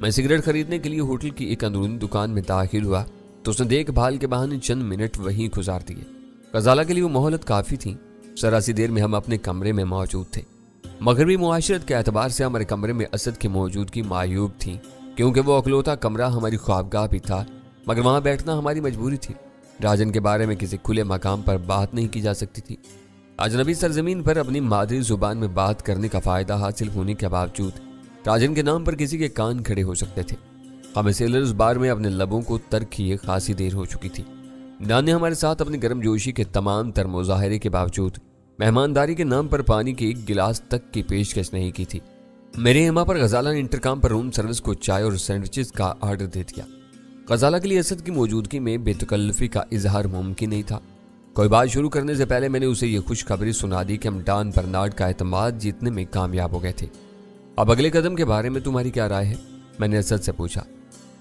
मैं सिगरेट खरीदने के लिए होटल की एक अंदरूनी दुकान में दाखिल हुआ तो उसने देख भाल के बहाने चंद मिनट वहीं गुजार दिए। गजाला के लिए वो मोहलत काफी थी। सरासी देर में हम अपने कमरे में मौजूद थे। मगरबी मुआशरत के एतबार से हमारे कमरे में असद की मौजूदगी मायूब थी, क्योंकि वो अकलौता कमरा हमारी ख्वाबगाह भी था, मगर वहां बैठना हमारी मजबूरी थी। राजन के बारे में किसी खुले मकाम पर बात नहीं की जा सकती थी। अजनबी सरजमीन पर अपनी मादरी जुबान में बात करने का फायदा हासिल होने के बावजूद राजन के नाम पर किसी के कान खड़े हो सकते थे। हमें सेलर्स बार में अपने लबों को तर्क किए खासी देर हो चुकी थी। डान ने हमारे साथ अपनी गर्मजोशी के तमाम तर मुजाहरे के बावजूद मेहमानदारी के नाम पर पानी के एक गिलास तक की पेशकश नहीं की थी। मेरे हिमा पर गजाला ने इंटरकॉम पर रूम सर्विस को चाय और सैंडविचेस का आर्डर दे दिया। गजाला के लिए असद की मौजूदगी में बेतकल्लुफी का इजहार मुमकिन नहीं था। कोई बात शुरू करने से पहले मैंने उसे ये खुशखबरी सुना दी कि हम डान बर्नार्ड का एतमाद जीतने में कामयाब हो गए थे। अब अगले कदम के बारे में तुम्हारी क्या राय है? मैंने असद से पूछा।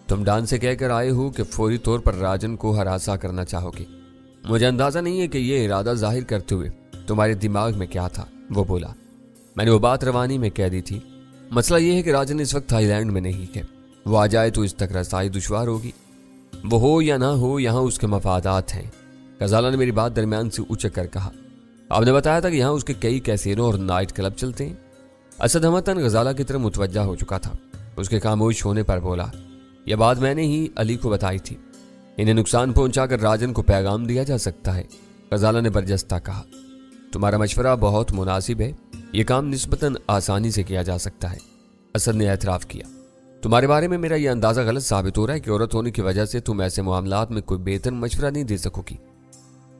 तुम डान से कहकर आए हो कि फौरी तौर पर राजन को हरासा करना चाहोगे। मुझे अंदाजा नहीं है कि ये इरादा जाहिर करते हुए तुम्हारे दिमाग में क्या था, वो बोला। मैंने वो बात रवानी में कह दी थी। मसला ये है कि राजन इस वक्त थाईलैंड में नहीं है। वो आ जाए तो इस तक रसाई दुश्वार होगी। वो हो या ना हो, यहाँ उसके मफादात हैं। गजाला ने मेरी बात दरमियान से उचक कर कहा। आपने बताया था कि यहाँ उसके कई कैसीनो और नाइट क्लब चलते हैं। असद हमतन गजाला की तरफ मुतवज्जा हो चुका था। उसके खामोश होने पर बोला, यह बात मैंने ही अली को बताई थी। इन्हें नुकसान पहुंचाकर राजन को पैगाम दिया जा सकता है। गजाला ने बरजस्ता कहा, तुम्हारा मशवरा बहुत मुनासिब है। यह काम निस्बतन आसानी से किया जा सकता है। असद ने एतराफ़ किया, तुम्हारे बारे में मेरा यह अंदाज़ा गलत साबित हो रहा है कि औरत होने की वजह से तुम ऐसे मामलात में कोई बेहतर मशवरा नहीं दे सकोगी।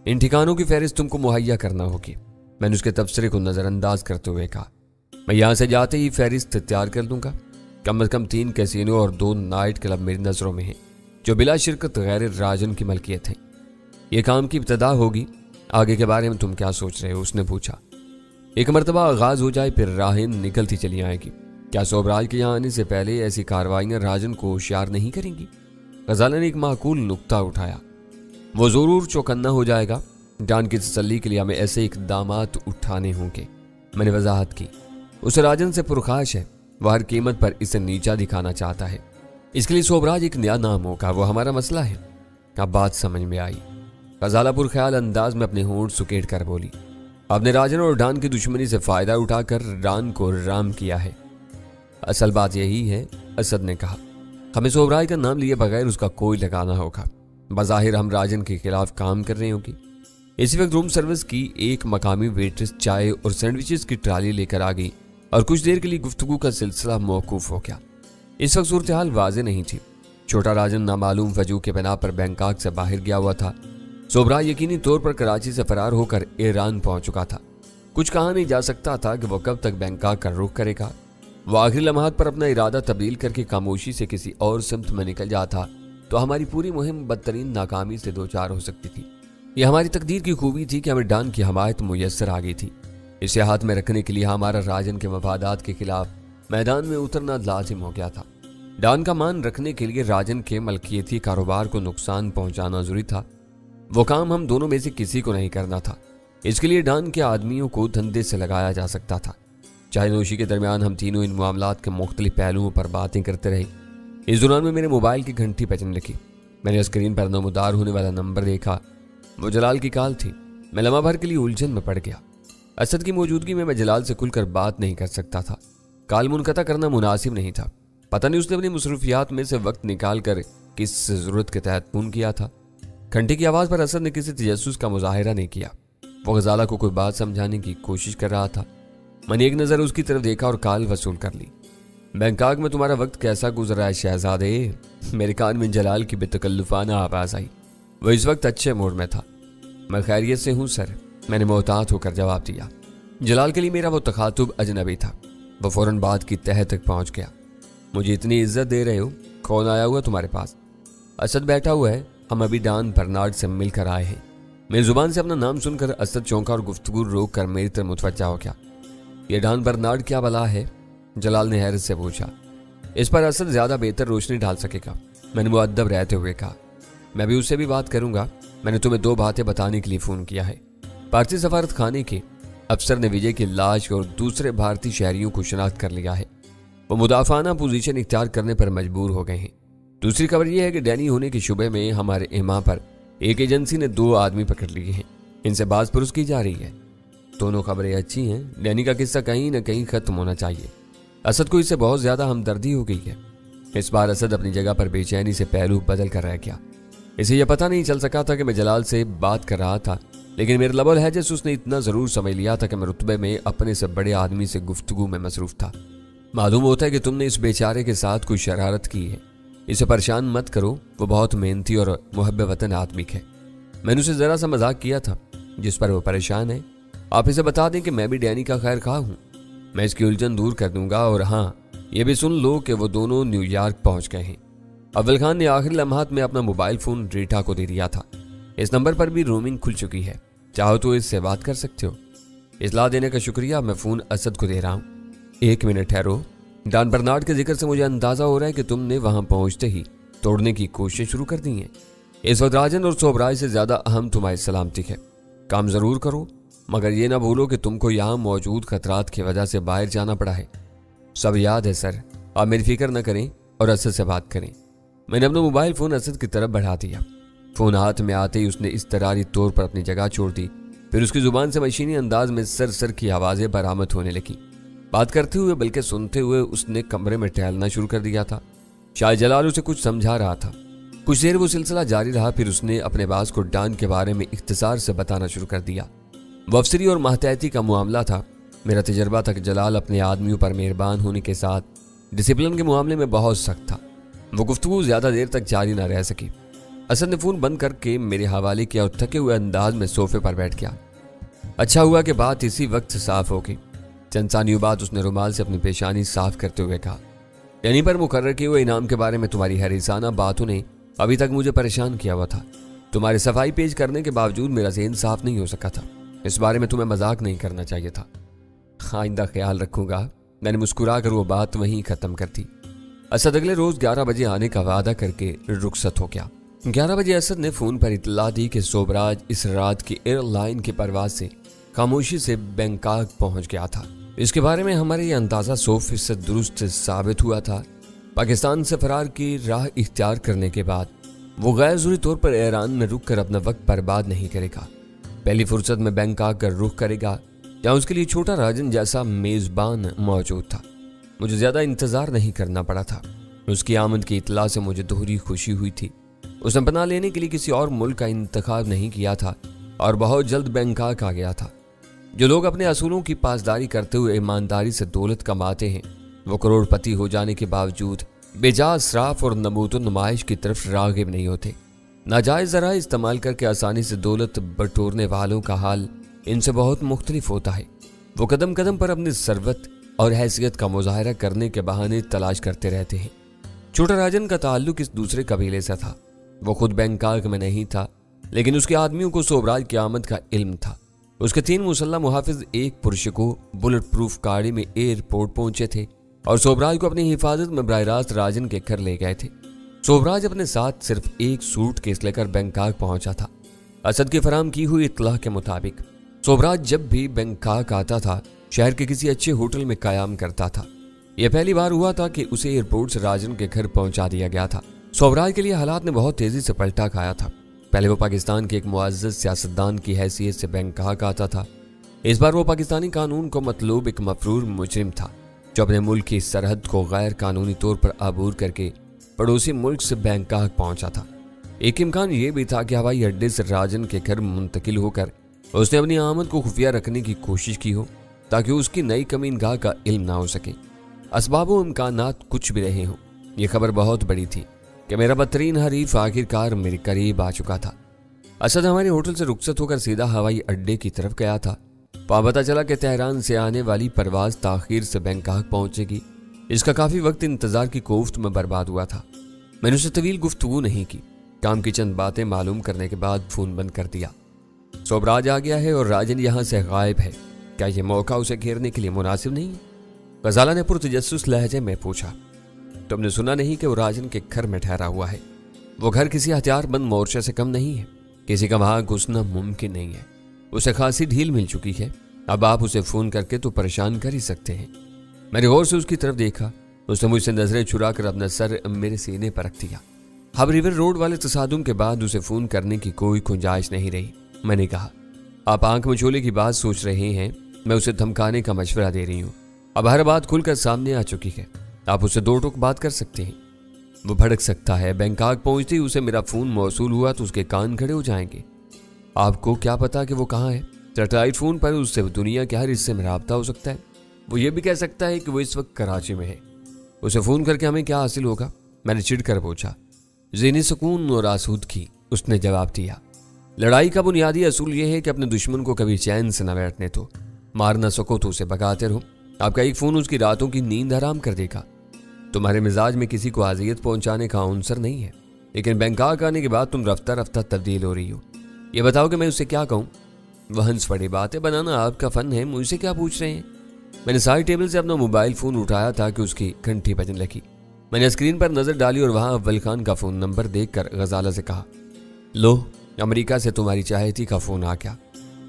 इन ठिकानों की फहरिस्त तुमको मुहैया करना होगी। मैंने उसके तबसरे को नज़रअंदाज करते हुए कहा, मैं यहाँ से जाते ही फहरिस्त तैयार कर दूंगा। कम अज कम 3 कैसीनो और 2 नाइट क्लब मेरी नज़रों में हैं, जो बिला शिरकत गैर राजन की मलकियत है। ये काम की इब्तदा होगी। आगे के बारे में तुम क्या सोच रहे हो? उसने पूछा। एक मरतबा आगाज हो जाए फिर राहें निकलती चली आएगी। क्या सोबराज के यहाँ आने से पहले ऐसी कार्रवाइयाँ राजन को होशियार नहीं करेंगी? गजाला ने एक माकूल नुक्ता उठाया। वो जरूर चौकन्ना हो जाएगा। जान की तसल्ली के लिए हमें ऐसे इकदामात उठाने होंगे। मैंने वजाहत की। उसे राजन से पुरखाश है। वह हर कीमत पर इसे नीचा दिखाना चाहता है। इसके लिए सोबराज एक नया नाम होगा। वो हमारा मसला है। अब बात समझ में आई। गजाला पुरख्याल अंदाज में अपने होंठ सुकेट कर बोली, आपने राजन और डान की दुश्मनी से फायदा उठाकर डान को राम किया है। असल बात यही है, असद ने कहा। हमें सोबराज का नाम लिए बगैर उसका कोई लगाना होगा। बज़ाहिर हम राजन के खिलाफ काम कर रहे होंगे। इसी वक्त रूम सर्विस की एक मकामी वेट्रेस चाय और सैंडविचेस की ट्राली लेकर आ गई और कुछ देर के लिए गुफ्तगू का सिलसिला मौकूफ हो गया। इस वक्त सूरत हाल वाज़ेह नहीं थी। छोटा राजन नामालूम वजूह के बिना पर बैंकॉक से बाहर गया हुआ था। सोबराज यकीनी तौर पर कराची से फरार होकर ईरान पहुंच चुका था। कुछ कहा नहीं जा सकता था कि वह कब तक बैंकॉक का रुख करेगा। वह आखिरी लम्हात पर अपना इरादा तब्दील करके खामोशी से किसी और सिमत में निकल जाता तो हमारी पूरी मुहिम बदतरीन नाकामी से दो चार हो सकती थी। यह हमारी तकदीर की खूबी थी कि हमें डान की हमायत मुयस्सर आ गई थी। इसे हाथ में रखने के लिए हमारा राजन के मफादात के खिलाफ मैदान में उतरना लाजिम हो गया था। डान का मान रखने के लिए राजन के मलकियती कारोबार को नुकसान पहुंचाना जरूरी था। वो काम हम दोनों में से किसी को नहीं करना था। इसके लिए डान के आदमियों को धंधे से लगाया जा सकता था। चाय नोशी के दरमियान हम तीनों इन मामलात के मुख्तलिफ पहलुओं पर बातें करते रहे। इस दौरान में मेरे मोबाइल की घंटी बजने लगी। मैंने स्क्रीन पर नमूदार होने वाला नंबर देखा। वो जलाल की कॉल थी। मैं लम्हा भर के लिए उलझन में पड़ गया। असद की मौजूदगी में मैं जलाल से खुलकर बात नहीं कर सकता था। कॉल मुनक़ता करना मुनासिब नहीं था। पता नहीं उसने अपनी मसरूफियात में से वक्त निकाल कर किस जरूरत के तहत फोन किया था। घंटे की आवाज़ पर असद ने किसी तजस्सुस का मुजाहिरा नहीं किया। वो गजाला को कोई बात समझाने की कोशिश कर रहा था। मैंने एक नज़र उसकी तरफ देखा और कॉल वसूल कर ली। बैंकॉक में तुम्हारा वक्त कैसा गुजरा है शहजादे? मेरे कान में जलाल की बेतकल्लुफाना आवाज़ आई। वो इस वक्त अच्छे मूड में था। मैं खैरियत से हूँ सर, मैंने मोहतात होकर जवाब दिया। जलाल के लिए मेरा वो तखातुब अजनबी था। वो फौरन बात की तह तक पहुँच गया। मुझे इतनी इज्जत दे रहे हो, कौन आया हुआ तुम्हारे पास? असद बैठा हुआ है। हम अभी डान बर्नार्ड से मिलकर आए हैं। मेरी जुबान से अपना नाम सुनकर असद चौंका और गुफ्तगू रोक कर मेरी तरफ मुतवज्जा हो गया। ये डान बर्नार्ड क्या बला है? जलाल ने हैरत से पूछा। इस पर असद ज्यादा बेहतर रोशनी डाल सकेगा, मैंने मुअद्दब रहते हुए कहा। मैं भी उससे भी बात करूंगा। मैंने तुम्हें 2 बातें बताने के लिए फोन किया है। भारतीय सफारत खाने के अफसर ने विजय की लाश और दूसरे भारतीय शहरियों को शनाख्त कर लिया है। वो मुदाफाना पोजीशन इख्तियार करने पर मजबूर हो गए हैं। दूसरी खबर यह है कि डैनी होने के शुबे में हमारे इमाम पर एक एजेंसी ने 2 आदमी पकड़ लिए हैं। इनसे बात पुरुष की जा रही है। दोनों खबरें अच्छी हैं। डैनी का किस्सा कहीं न कहीं खत्म होना चाहिए। असद को इससे बहुत ज्यादा हमदर्दी हो गई है। इस बार असद अपनी जगह पर बेचैनी से पहलू बदल कर रह गया। इसे यह पता नहीं चल सका था कि मैं जलाल से बात कर रहा था, लेकिन मेरे लबल है जैसे उसने इतना जरूर समझ लिया था कि मैं रुतबे में अपने से बड़े आदमी से गुफ्तगू में मसरूफ था। मालूम होता है कि तुमने इस बेचारे के साथ कोई शरारत की है। इसे परेशान मत करो, वो बहुत मेहनती और मुहब्बे वतन आदमी है। मैंने उसे जरा सा मजाक किया था, जिस पर वो परेशान है। आप इसे बता दें कि मैं भी डैनी का खैर खा हूँ। मैं इसकी उलझन दूर कर दूंगा। और हाँ, ये भी सुन लो कि वो दोनों न्यूयॉर्क पहुंच गए हैं। अव्वल खान ने आखिरी लम्हात में अपना मोबाइल फोन रीटा को दे दिया था। इस नंबर पर भी रोमिंग खुल चुकी है, चाहो तो इससे बात कर सकते हो। इतला देने का शुक्रिया। मैं फोन असद को दे रहा हूँ। 1 मिनट ठहरो। डॉन बर्नार्ड के जिक्र से मुझे अंदाजा हो रहा है कि तुमने वहां पहुंचते ही तोड़ने की कोशिश शुरू कर दी है। इस वक्त राजन और सोबराज से ज्यादा अहम तुम्हारी सलामती है। काम जरूर करो, मगर ये ना भूलो कि तुमको यहाँ मौजूद खतरात की वजह से बाहर जाना पड़ा है। सब याद है सर, आप मेरी फिक्र न करें और असद से बात करें। मैंने अपना मोबाइल फोन असद की तरफ बढ़ा दिया। फोन हाथ में आते ही उसने इस तरारी तौर पर अपनी जगह छोड़ दी। फिर उसकी जुबान से मशीनी अंदाज में सर सर की आवाजें बरामद होने लगी। बात करते हुए बल्कि सुनते हुए उसने कमरे में टहलना शुरू कर दिया था। शायद जलाल उसे कुछ समझा रहा था। कुछ देर वो सिलसिला जारी रहा। फिर उसने अपने बास को डॉन के बारे में इख्तिसार से बताना शुरू कर दिया। वो अफसरी और माहतहती का मामला था। मेरा तजर्बा था कि जलाल अपने आदमियों पर मेहरबान होने के साथ डिसिप्लिन के मामले में बहुत सख्त था। वो गुफ्तगू ज्यादा देर तक जारी न रह सकी। असद ने फोन बंद करके मेरे हवाले किया और थके हुए अंदाज में सोफे पर बैठ गया। अच्छा हुआ कि बात इसी वक्त साफ हो गई। चंद सानियों बाद उसने रुमाल से अपनी पेशानी साफ करते हुए कहा, यानी पर मुकर्रर किए हुए इनाम के बारे में तुम्हारी हरीसाना बातों ने अभी तक मुझे परेशान किया हुआ था। तुम्हारे सफाई पेश करने के बावजूद मेरा ज़हन साफ नहीं हो सका था। इस बारे में तुम्हें मजाक नहीं करना चाहिए था। आइंदा ख्याल रखूंगा। मैंने मुस्कुरा कर वो बात वहीं खत्म कर दी। असद अगले रोज 11 बजे आने का वादा करके रुखसत हो गया। 11 बजे असद ने फोन पर इतला दी कि सोबराज इस रात की एयरलाइन की परवाज से खामोशी से बैंकॉक पहुंच गया था। इसके बारे में हमारे ये अंदाजा 100% दुरुस्त साबित हुआ था। पाकिस्तान से फरार की राह इख्तियार करने के बाद वो गैर ज़रूरी तौर पर ईरान में रुक कर अपना वक्त बर्बाद नहीं करेगा। पहली फुर्सत में बैंकॉक का रुख करेगा, जहाँ उसके लिए छोटा राजन जैसा मेजबान मौजूद था। मुझे ज्यादा इंतजार नहीं करना पड़ा था। उसकी आमद की इतला से मुझे दोहरी खुशी हुई थी। उसने पनाह लेने के लिए किसी और मुल्क का इंतखाब नहीं किया था और बहुत जल्द बैंकॉक आ गया था। जो लोग अपने असूलों की पासदारी करते हुए ईमानदारी से दौलत कमाते हैं, वो करोड़पति हो जाने के बावजूद बेजा इसराफ और नमूतो नुमाइश की तरफ राग़िब नहीं होते। नाजायज ज़रा इस्तेमाल करके आसानी से दौलत बटोरने वालों का हाल इनसे बहुत मुख्तलिफ होता है। वो कदम कदम पर अपनी सरवत और हैसियत का मुजाहरा करने के बहाने तलाश करते रहते हैं। छोटा राजन का ताल्लुक इस दूसरे कबीले से था। वो खुद बैंकॉक में नहीं था, लेकिन उसके आदमियों को सोबराज की आमद का इल्म था। उसके 3 मुसल्लह मुहाफिज एक पुरुष को बुलेट प्रूफ गाड़ी में एयरपोर्ट पहुंचे थे और सोबराज को अपनी हिफाजत में बराह रास्त राजन के घर ले गए थे। सोबराज अपने साथ सिर्फ एक सूटकेस लेकर बैंकॉक पहुंचा था। असद की फराम की हुई इत्तला के मुताबिक सोबराज जब भी बैंकॉक आता था, शहर के किसी अच्छे होटल में कायम करता था। यह पहली बार हुआ था कि उसे एयरपोर्ट से राजन के घर पहुंचा दिया गया था। सोबराज के लिए हालात ने बहुत तेजी से पलटा खाया था। पहले वो पाकिस्तान के एक मुअज़्ज़ज़ सियासतदान की हैसियत से बैंकॉक आता था। इस बार वो पाकिस्तानी कानून को मतलूब एक मफरूर मुजरिम था, जो अपने मुल्क की सरहद को गैर कानूनी तौर पर अबूर करके पड़ोसी मुल्क से बैंकॉक पहुंचा था। एक इम्कान ये भी था कि हवाई अड्डे से राजन के घर मुंतकिल होकर उसने अपनी आमद को खुफिया रखने की कोशिश की हो, ताकि उसकी नई कमीनगाह का इल्म ना हो सके। असबाबो इम्कानात कुछ भी रहे हों, यह खबर बहुत बड़ी थी कि मेरा बदतरीन हरीफ आखिरकार मेरे करीब आ चुका था। असद हमारे होटल से रुखसत होकर सीधा हवाई अड्डे की तरफ गया था। पता चला कि तेहरान से आने वाली परवाज ताखीर से बैंकॉक पहुंचेगी। इसका काफी वक्त इंतजार की कोफ्त में बर्बाद हुआ था। मैंने उससे तवील गुफ्तगू नहीं की। काम की चंद बातें मालूम करने के बाद फोन बंद कर दिया। सोबराज आ गया है और राजन यहाँ से गायब है। क्या यह मौका उसे घेरने के लिए मुनासिब नहीं है? गजाला ने पुरतजस्सुस लहजे में पूछा। तुमने सुना नहीं कि वो राजन के घर में ठहरा हुआ है? वो घर किसी हथियारबंद मोर्चे से कम नहीं है। किसी का वहां घुसना मुमकिन नहीं है। उसे खासी ढील मिल चुकी है। अब आप उसे फोन करके तो परेशान कर ही सकते हैं। मैंने गौर से उसकी तरफ देखा। उसने मुझसे नजरें चुरा कर अपना सर मेरे सीने पर रख दिया। हब रिवर रोड वाले तसादुम के बाद उसे फोन करने की कोई गुंजाइश नहीं रही। मैंने कहा, आप आंख मचोले की बात सोच रहे हैं, मैं उसे धमकाने का मशवरा दे रही हूँ। अब हर बात खुलकर सामने आ चुकी है, आप उससे दो टोक बात कर सकते हैं। वो भड़क सकता है। बैंकॉक पहुंचते ही उसे मेरा फोन मौसूल हुआ तो उसके कान खड़े हो जाएंगे। आपको क्या पता कि वो कहाँ है? सैटेलाइट फोन पर उससे दुनिया के हर हिस्से में राब्ता हो सकता है। वो ये भी कह सकता है कि वो इस वक्त कराची में है। उसे फोन करके हमें क्या हासिल होगा? मैंने चिढ़ कर पूछा। ज़हनी सुकून और आसूदगी, उसने जवाब दिया। लड़ाई का बुनियादी असूल यह है कि अपने दुश्मन को कभी चैन से न बैठने दो। मार न सको तो उसे भगाते रहो। आपका एक फोन उसकी रातों की नींद हराम कर देगा। तुम्हारे मिजाज में किसी को अजियत पहुंचाने का आंसर नहीं है, लेकिन बैंकॉक आने के बाद तुम रफ्ता रफ्ता तब्दील हो रही हो। ये बताओ कि मैं उससे क्या कहूँ? वह हंस पड़ी। बातें बनाना आपका फन है, मुझसे क्या पूछ रहे हैं? मैंने साइड टेबल से अपना मोबाइल फोन उठाया था कि उसकी घंटी बजने लगी। मैंने स्क्रीन पर नजर डाली और वहां अव्वल खान का फोन नंबर देखकर गजाला से कहा, लो, अमेरिका से तुम्हारी चाहती का फोन आ गया।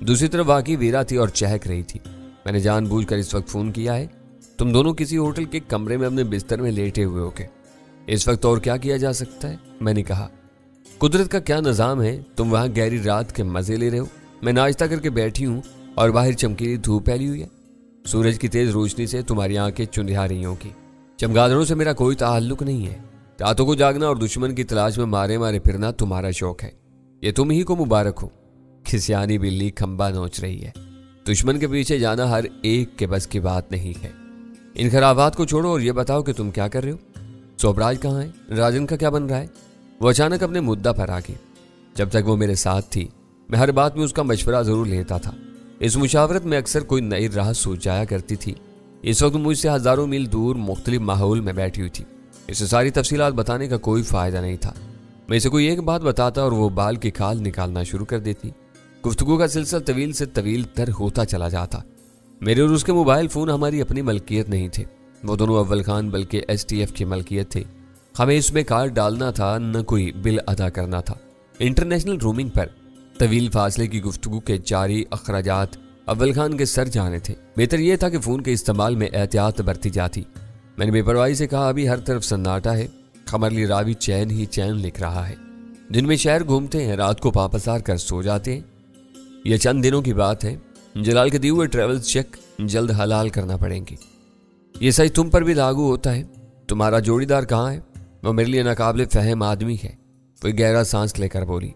दूसरी तरफ वाकई वीरा थी और चहक रही थी। मैंने जानबूझकर इस वक्त फोन किया है। तुम दोनों किसी होटल के कमरे में अपने बिस्तर में लेटे हुए होगे। इस वक्त और क्या किया जा सकता है? मैंने कहा, कुदरत का क्या निजाम है, तुम वहां गहरी रात के मजे ले रहे हो। मैं नाश्ता करके बैठी हूँ और बाहर चमकीली धूप फैली हुई है। सूरज की तेज रोशनी से तुम्हारी आंखें चुंधिया रही होंगी। चमगादड़ों से मेरा कोई ताल्लुक नहीं है। रातों को जागना और दुश्मन की तलाश में मारे मारे फिरना तुम्हारा शौक है। ये तुम ही को मुबारक हो। खिसियानी बिल्ली खंबा नोच रही है। दुश्मन के पीछे जाना हर एक के बस की बात नहीं है। इन खराबात को छोड़ो और ये बताओ कि तुम क्या कर रहे हो? सोबराज कहाँ है? राजन का क्या बन रहा है? वो अचानक अपने मुद्दा पर आ गई। जब तक वो मेरे साथ थी, मैं हर बात में उसका मशवरा जरूर लेता था। इस मुशावरत में अक्सर कोई नई राह सोच जाया करती थी। इस वक्त मुझसे हजारों मील दूर मुख्तलिफ माहौल में बैठी हुई थी। इसे सारी तफसीलात बताने का कोई फायदा नहीं था। मैं इसे कोई एक बात बताता और वो बाल की खाल निकालना शुरू कर देती। गुफ्तगू का सिलसिला तवील से तवील तर होता चला जाता। मेरे और उसके मोबाइल फोन हमारी अपनी मलकियत नहीं थे। वो दोनों अव्वल खान बल्कि STF की मलकियत थे। हमें इसमें कार्ड डालना था, न कोई बिल अदा करना था। इंटरनेशनल रोमिंग पर तवील फासले की गुफ्तगू के जारी अखराजात अव्वल खान के सर जाने थे। बेहतर यह था कि फोन के इस्तेमाल में एहतियात बरती जाती। मैंने बेपरवाही से कहा, अभी हर तरफ सन्नाटा है। खमरली रावी चैन ही चैन लिख रहा है। दिन में शहर घूमते हैं, रात को पापसार कर सो जाते हैं। यह चंद दिनों की बात है। जलाल के दिए हुए ट्रेवल चेक जल्द हलाल करना पड़ेंगे। ये सही तुम पर भी लागू होता है। तुम्हारा जोड़ीदार कहाँ है? वो मेरे लिए नाकाबिले फहम आदमी है। वो गहरा सांस लेकर बोली।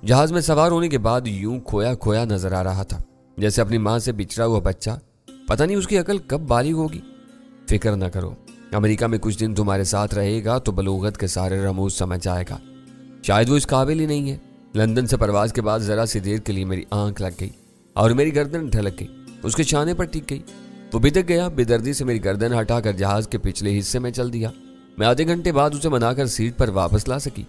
जहाज में सवार होने के बाद यूं खोया खोया नजर आ रहा था, जैसे अपनी माँ से बिछड़ा हुआ बच्चा। पता नहीं उसकी अकल कब बालिग होगी। फिक्र न करो, अमेरिका में कुछ दिन तुम्हारे साथ रहेगा तो बलूगत के सारे रमूज समझ जाएगा। शायद वो इस काबिल ही नहीं है। लंदन से परवाज के बाद जरा सी देर के लिए मेरी आंख लग गई और मेरी गर्दन ढलक गई। उसके छाने पर टिक गई। वो बिदक गया। बेदर्दी से मेरी गर्दन हटाकर जहाज के पिछले हिस्से में चल दिया। मैं आधे घंटे बाद उसे मनाकर सीट पर वापस ला सकी।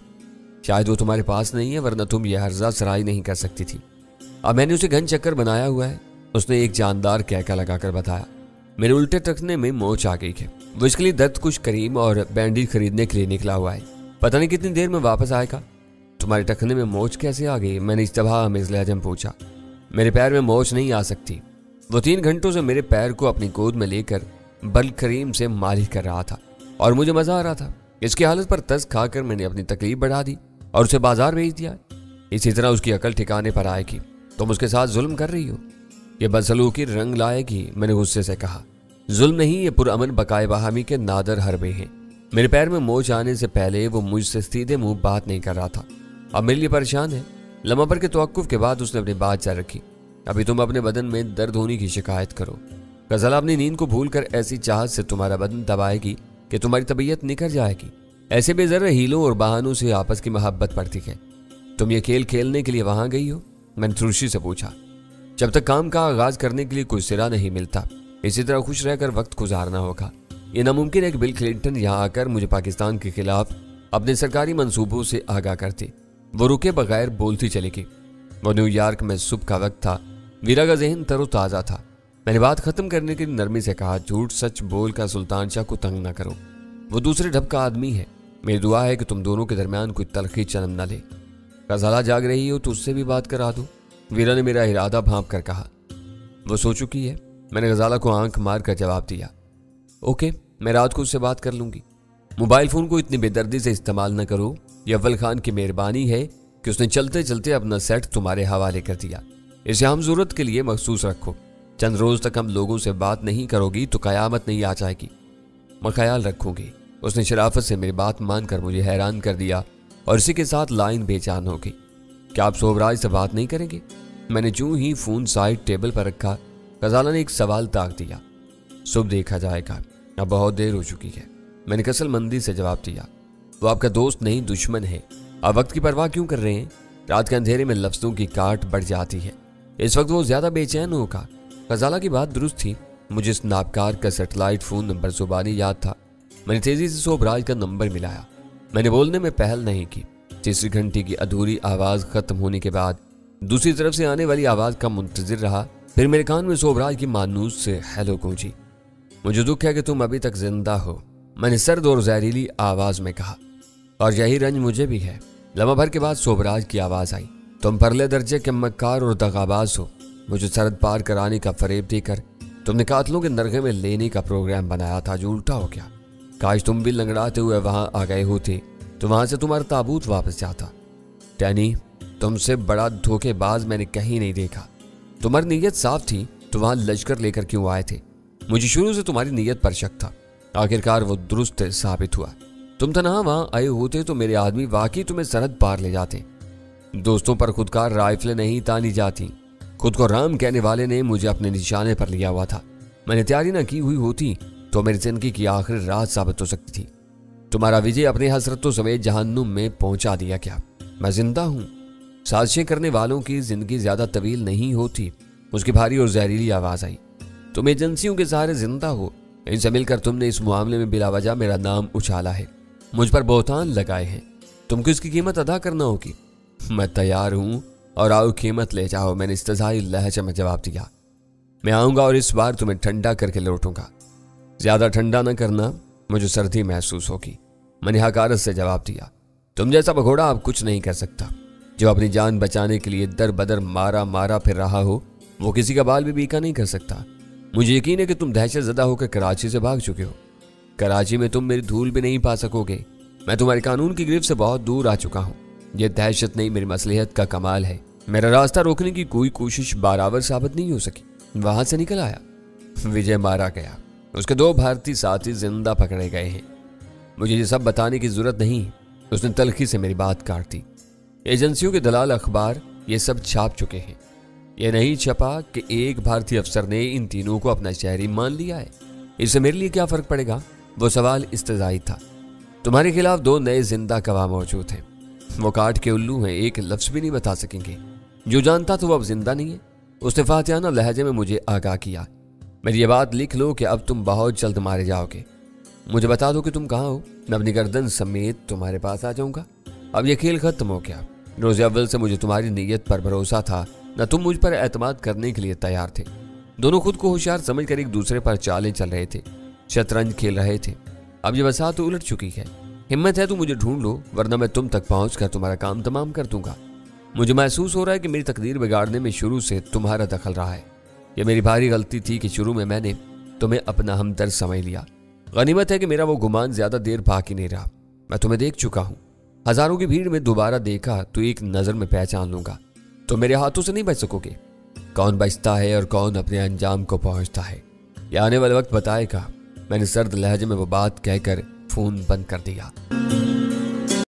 शायद वो तुम्हारे पास नहीं है, वरना तुम यह हर्जा सराय नहीं कर सकती थी। अब मैंने उसे घन चक्कर बनाया हुआ है, उसने एक जानदार कहका लगाकर बताया। मेरे उल्टे टखने में मोच आ गई है। वो इसके लिए दर्द कुछ करीम और बैंडेज खरीदने के लिए निकला हुआ है। पता नहीं कितनी देर में वापस आएगा। तुम्हारे टखने में मोच कैसे आ गई? मैंने इश्तबा आमेज़ लहजे में पूछा। मेरे पैर में मोच नहीं आ सकती। वो 3 घंटों से मेरे पैर को अपनी गोद में लेकर बल करीम से मालिश कर रहा था और मुझे मजा आ रहा था। इसकी हालत पर तस खाकर मैंने अपनी तकलीफ बढ़ा दी और उसे बाजार भेज दिया। इसी तरह उसकी अकल ठिकाने पर आएगी। तुम उसके साथ जुल्म कर रही हो, ये बदसलूकी रंग लाएगी। मैंने गुस्से से कहा। जुल्म नहीं, ये पुरअमन बकाए बहामी के नादर हरबे हैं। मेरे पैर में मोच आने से पहले वो मुझसे सीधे मुंह बात नहीं कर रहा था। अब मेरे लिए परेशान है। लम्हा भर के तवक्कुफ के बाद उसने अपनी बात जारी रखी। अभी तुम अपने बदन में दर्द होने की शिकायत करो। गजला अपनी नींद को भूलकर ऐसी चाहत से तुम्हारा बदन दबाएगी कि तुम्हारी तबीयत निखर जाएगी। ऐसे बेजर हीलों और बहानों से आपस की मोहब्बत पड़ती है। तुम ये खेल खेलने के लिए वहां गई हो? मैंने तुलसी से पूछा। जब तक काम का आगाज करने के लिए कोई सिरा नहीं मिलता, इसी तरह खुश रहकर वक्त गुजारना होगा। ये नामुमकिन है कि बिल क्लिंटन यहाँ आकर मुझे पाकिस्तान के खिलाफ अपने सरकारी मंसूबों से आगाह करते। वो रुके बगैर बोलती चली गई। वो न्यूयॉर्क में सुबह का वक्त था। वीरा का जहन तरोताजा था। मैंने बात खत्म करने के लिए नरमी से कहा, झूठ सच बोल कर सुल्तान शाह को तंग न करो। वो दूसरे ढब का आदमी है। मेरी दुआ है कि तुम दोनों के दरमियान कोई तलखी जन्म न ले। गजाला जाग रही हो तो उससे भी बात करा दो। वीरा ने मेरा इरादा भांप कर कहा। वो सो चुकी है। मैंने गजाला को आंख मार कर जवाब दिया। ओके, मैं रात को उससे बात कर लूंगी। मोबाइल फोन को इतनी बेदर्दी से इस्तेमाल न करो। ये अव्वल खान की मेहरबानी है कि उसने चलते चलते अपना सेट तुम्हारे हवाले कर दिया। इसे हम जरूरत के लिए मखसूस रखो। चंद रोज तक हम लोगों से बात नहीं करोगी तो कयामत नहीं आ जाएगी। मैं ख्याल रखूंगी। उसने शराफत से मेरी बात मानकर मुझे हैरान कर दिया और इसी के साथ लाइन बेजान हो गई। क्या आप सोबराज से बात नहीं करेंगे? मैंने जो ही फोन साइड टेबल पर रखा, गजाला ने एक सवाल ताक दिया। सुबह देखा जाएगा, अब बहुत देर हो चुकी है। मैंने कसलमंदी से जवाब दिया। वो आपका दोस्त नहीं दुश्मन है। आप वक्त की परवाह क्यों कर रहे हैं? रात के अंधेरे में लफ्जों की काट बढ़ जाती है। इस वक्त वो ज्यादा बेचैन होगा। गजाला की बात दुरुस्त थी। मुझे इस नाबकार का सैटेलाइट फोन नंबर जुबानी याद था। मैंने तेजी से सोबराज का नंबर मिलाया। मैंने बोलने में पहल नहीं की। तीसरी घंटे की अधूरी आवाज खत्म होने के बाद दूसरी तरफ से आने वाली आवाज का मुंतजिर रहा। फिर मेरे कान में सोबराज की मानूस से हेलो गूंजी। मुझे दुख है कि तुम अभी तक जिंदा हो, मैंने सर्द और जहरीली आवाज में कहा। और यही रंज मुझे भी है। लम्हा भर के बाद सोबराज की आवाज आई। तुम परले दर्जे के मक्कार और दगाबाज हो। मुझे सरहद पार कराने का फरेब देकर तुमने कातलों के नरगे में लेने का प्रोग्राम बनाया था जो उल्टा हो गया। काश तुम भी लंगड़ाते हुए वहां आ गए होते तो वहां से तुम्हारा ताबूत वापस जाता। टैनी, तुमसे बड़ा धोखेबाज मैंने कहीं नहीं देखा। तुम्हारी नीयत साफ थी तो वहां लश्कर लेकर क्यों आए थे? मुझे शुरू से तुम्हारी नीयत पर शक था। आखिरकार वो दुरुस्त साबित हुआ। तुम तनहा वहां आए होते तो मेरे आदमी वाकई तुम्हें सरहद पार ले जाते। दोस्तों पर खुदकार राइफलें नहीं तानी जाती। खुद को राम कहने वाले ने मुझे अपने निशाने पर लिया हुआ था। मैंने तैयारी न की हुई होती तो मेरी जिंदगी की आखिरी रात साबित हो सकती थी। तुम्हारा विजय अपने हसरतों समेत जहन्नुम में पहुंचा दिया। क्या मैं जिंदा हूं? साजिशें करने वालों की जिंदगी ज्यादा तवील नहीं होती। उसकी भारी और जहरीली आवाज आई। तुम एजेंसियों के सहारे जिंदा हो। इनसे मिलकर तुमने इस मामले में बिलावजह मेरा नाम उछाला है, मुझ पर बहुतान लगाए हैं। तुमको इसकी कीमत अदा करना होगी। मैं तैयार हूं और आओ कीमत ले जाओ, मैंने इस्तज़ाई लहजे में जवाब दिया। मैं आऊंगा और इस बार तुम्हें ठंडा करके लौटूंगा। ज्यादा ठंडा न करना, मुझे सर्दी महसूस होगी, मैंने हकारत से जवाब दिया। तुम जैसा भगोड़ा अब कुछ नहीं कर सकता। जो अपनी जान बचाने के लिए दर बदर मारा फिर रहा हो वो किसी का बाल भी बीका नहीं कर सकता। मुझे यकीन है कि तुम दहशत ज़दा होकर कराची से भाग चुके हो। कराची में तुम मेरी धूल भी नहीं पा सकोगे। मैं तुम्हारे कानून की गिरफ्त से बहुत दूर आ चुका हूँ। यह दहशत नहीं, मेरी मसलहत का कमाल है। मेरा रास्ता रोकने की कोई कोशिश बराबर साबित नहीं हो सकी। वहां से निकल आया। विजय मारा गया। उसके 2 भारतीय साथी जिंदा पकड़े गए हैं। मुझे ये सब बताने की जरूरत नहीं। उसने तलखी से मेरी बात काट दी। एजेंसियों के दलाल अखबार ये सब छाप चुके हैं। यह नहीं छपा कि एक भारतीय अफसर ने इन तीनों को अपना शहरी मान लिया है। इससे मेरे लिए क्या फर्क पड़ेगा? वो सवाल इस्तज़ाई था। तुम्हारे खिलाफ 2 नए जिंदा गवाह मौजूद हैं। वो काट के उल्लू हैं, एक लफ्ज भी नहीं बता सकेंगे। जो जानता तो वो अब जिंदा नहीं है। उसने फातिहाना लहजे में मुझे आगाह किया। मेरी ये बात लिख लो कि अब तुम बहुत जल्द मारे जाओगे। मुझे बता दो कि तुम कहाँ हो, मैं अपनी गर्दन समेत तुम्हारे पास आ जाऊंगा। अब यह खेल खत्म हो गया। रोज़े अव्वल से मुझे तुम्हारी नीयत पर भरोसा था, न तुम मुझ पर एतमाद करने के लिए तैयार थे। दोनों खुद को होशियार समझकर एक दूसरे पर चालें चल रहे थे, शतरंज खेल रहे थे। अब ये बसात तो उलट चुकी है। हिम्मत है तो मुझे ढूंढ लो, वरना मैं तुम तक पहुंचकर तुम्हारा काम तमाम कर दूंगा। मुझे महसूस हो रहा है कि मेरी तकदीर बिगाड़ने में शुरू से तुम्हारा दखल रहा है। यह मेरी भारी गलती थी कि शुरू में मैंने तुम्हें अपना हमदर्द समझ लिया। गनीमत है कि मेरा वो गुमान ज्यादा देर बाकी नहीं रहा। मैं तुम्हें देख चुका हूँ। हजारों की भीड़ में दोबारा देखा तो एक नजर में पहचान लूंगा। तो मेरे हाथों से नहीं बच सकोगे। कौन बचता है और कौन अपने अंजाम को पहुंचता है, यह आने वाले वक्त बताएगा। मैंने सर्द लहजे में वो बात कहकर फोन बंद कर दिया।